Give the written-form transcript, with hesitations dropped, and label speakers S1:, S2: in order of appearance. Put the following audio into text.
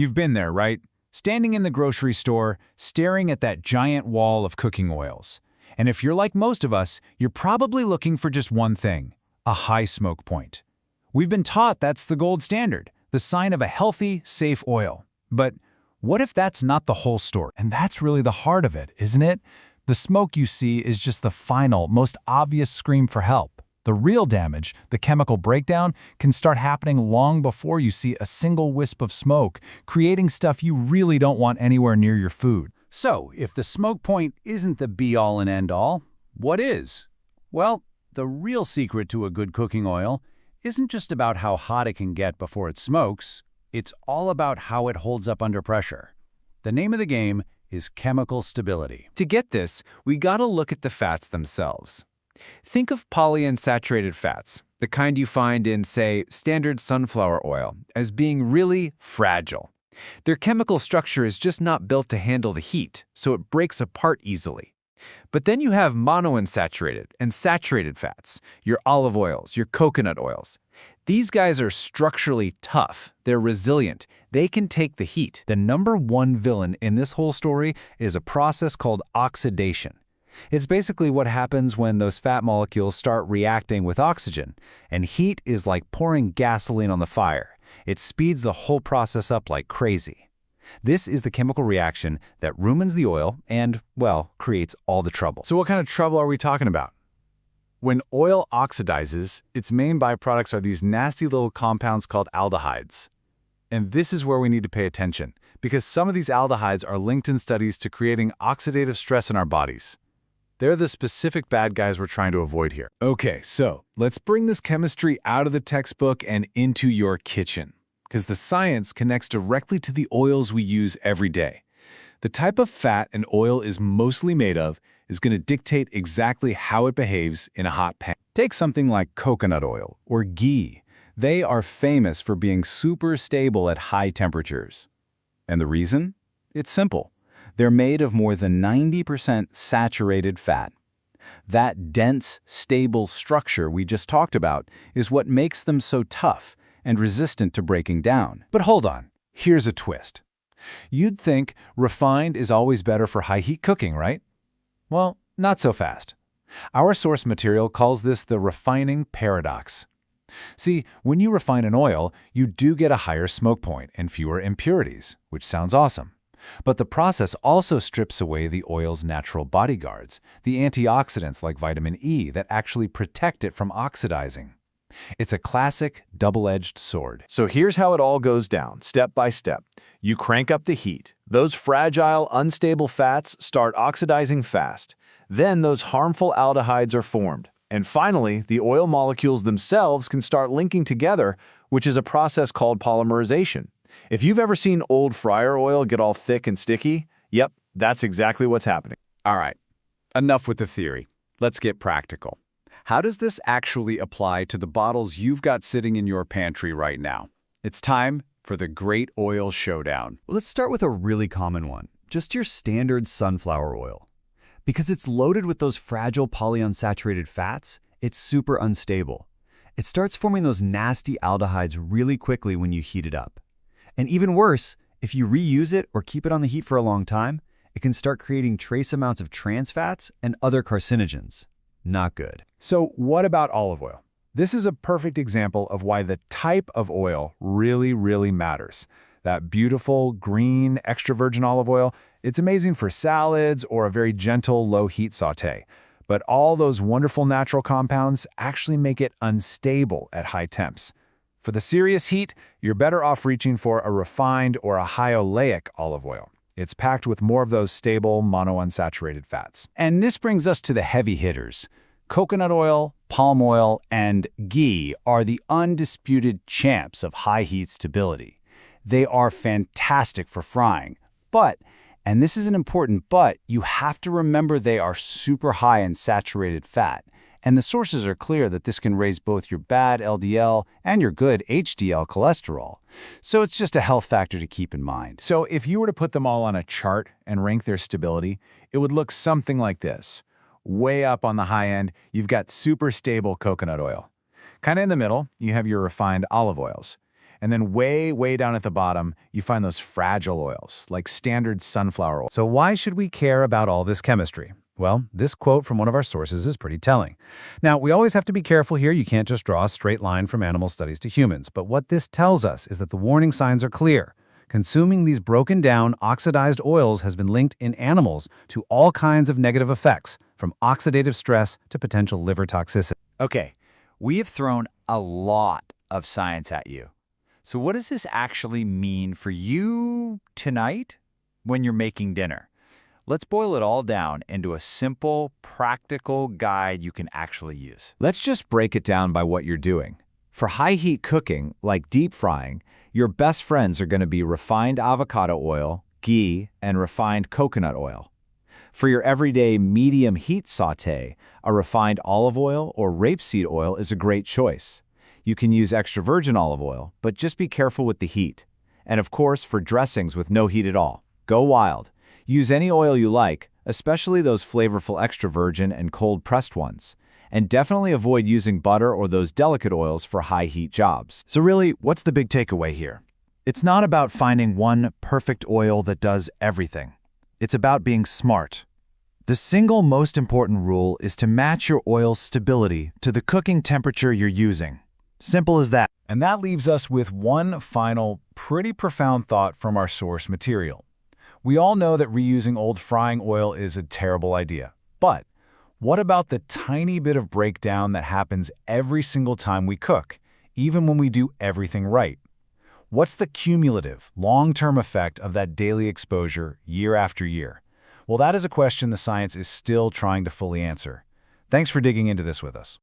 S1: You've been there, right? Standing in the grocery store, staring at that giant wall of cooking oils. And if you're like most of us, you're probably looking for just one thing: a high smoke point. We've been taught that's the gold standard, the sign of a healthy, safe oil. But what if that's not the whole story? And that's really the heart of it, isn't it? The smoke you see is just the final, most obvious scream for help. The real damage, the chemical breakdown, can start happening long before you see a single wisp of smoke, creating stuff you really don't want anywhere near your food.
S2: So, if the smoke point isn't the be-all and end-all, what is? Well, the real secret to a good cooking oil isn't just about how hot it can get before it smokes, it's all about how it holds up under pressure. The name of the game is chemical stability.
S3: To get this, we gotta look at the fats themselves. Think of polyunsaturated fats, the kind you find in, say, standard sunflower oil, as being really fragile. Their chemical structure is just not built to handle the heat, so it breaks apart easily. But then you have monounsaturated and saturated fats, your olive oils, your coconut oils. These guys are structurally tough, they're resilient, they can take the heat.
S2: The number one villain in this whole story is a process called oxidation. It's basically what happens when those fat molecules start reacting with oxygen, and heat is like pouring gasoline on the fire. It speeds the whole process up like crazy. This is the chemical reaction that rumins the oil and, well, creates all the trouble.
S4: So what kind of trouble are we talking about? When oil oxidizes, its main byproducts are these nasty little compounds called aldehydes. And this is where we need to pay attention, because some of these aldehydes are linked in studies to creating oxidative stress in our bodies. They're the specific bad guys we're trying to avoid here.
S1: Okay, so let's bring this chemistry out of the textbook and into your kitchen, because the science connects directly to the oils we use every day. The type of fat an oil is mostly made of is going to dictate exactly how it behaves in a hot pan.
S2: Take something like coconut oil or ghee. They are famous for being super stable at high temperatures. And the reason? It's simple. They're made of more than 90% saturated fat. That dense, stable structure we just talked about is what makes them so tough and resistant to breaking down.
S1: But hold on, here's a twist. You'd think refined is always better for high-heat cooking, right? Well, not so fast. Our source material calls this the refining paradox. See, when you refine an oil, you do get a higher smoke point and fewer impurities, which sounds awesome. But the process also strips away the oil's natural bodyguards, the antioxidants like vitamin E that actually protect it from oxidizing. It's a classic double-edged sword.
S4: So here's how it all goes down, step by step. You crank up the heat. Those fragile, unstable fats start oxidizing fast. Then those harmful aldehydes are formed. And finally, the oil molecules themselves can start linking together, which is a process called polymerization. If you've ever seen old fryer oil get all thick and sticky, yep, that's exactly what's happening.
S3: All right, enough with the theory. Let's get practical. How does this actually apply to the bottles you've got sitting in your pantry right now? It's time for the Great Oil Showdown.
S2: Let's start with a really common one, just your standard sunflower oil. Because it's loaded with those fragile polyunsaturated fats, it's super unstable. It starts forming those nasty aldehydes really quickly when you heat it up. And even worse, if you reuse it or keep it on the heat for a long time, it can start creating trace amounts of trans fats and other carcinogens. Not good.
S1: So what about olive oil? This is a perfect example of why the type of oil really matters. That beautiful, green, extra virgin olive oil, it's amazing for salads or a very gentle, low-heat sauté. But all those wonderful natural compounds actually make it unstable at high temps. For the serious heat, you're better off reaching for a refined or a high oleic olive oil. It's packed with more of those stable, monounsaturated fats.
S2: And this brings us to the heavy hitters. Coconut oil, palm oil, and ghee are the undisputed champs of high heat stability. They are fantastic for frying, but, and this is an important but, you have to remember they are super high in saturated fat. And the sources are clear that this can raise both your bad LDL and your good HDL cholesterol. So it's just a health factor to keep in mind.
S1: So if you were to put them all on a chart and rank their stability, it would look something like this. Way up on the high end, you've got super stable coconut oil. Kind of in the middle, you have your refined olive oils.
S2: And then way down at the bottom, you find those fragile oils, like standard sunflower oil. So why should we care about all this chemistry? Well, this quote from one of our sources is pretty telling. Now, we always have to be careful here. You can't just draw a straight line from animal studies to humans. But what this tells us is that the warning signs are clear. Consuming these broken down, oxidized oils has been linked in animals to all kinds of negative effects, from oxidative stress to potential liver toxicity.
S3: Okay, we have thrown a lot of science at you. So what does this actually mean for you tonight when you're making dinner? Let's boil it all down into a simple, practical guide you can actually use.
S4: Let's just break it down by what you're doing. For high-heat cooking, like deep frying, your best friends are going to be refined avocado oil, ghee, and refined coconut oil. For your everyday medium heat sauté, a refined olive oil or rapeseed oil is a great choice. You can use extra virgin olive oil, but just be careful with the heat. And of course, for dressings with no heat at all, go wild. Use any oil you like, especially those flavorful extra virgin and cold-pressed ones. And definitely avoid using butter or those delicate oils for high-heat jobs.
S2: So really, what's the big takeaway here? It's not about finding one perfect oil that does everything. It's about being smart. The single most important rule is to match your oil's stability to the cooking temperature you're using. Simple as that. And that leaves us with one final, pretty profound thought from our source material. We all know that reusing old frying oil is a terrible idea. But what about the tiny bit of breakdown that happens every single time we cook, even when we do everything right? What's the cumulative, long-term effect of that daily exposure year after year? Well, that is a question the science is still trying to fully answer. Thanks for digging into this with us.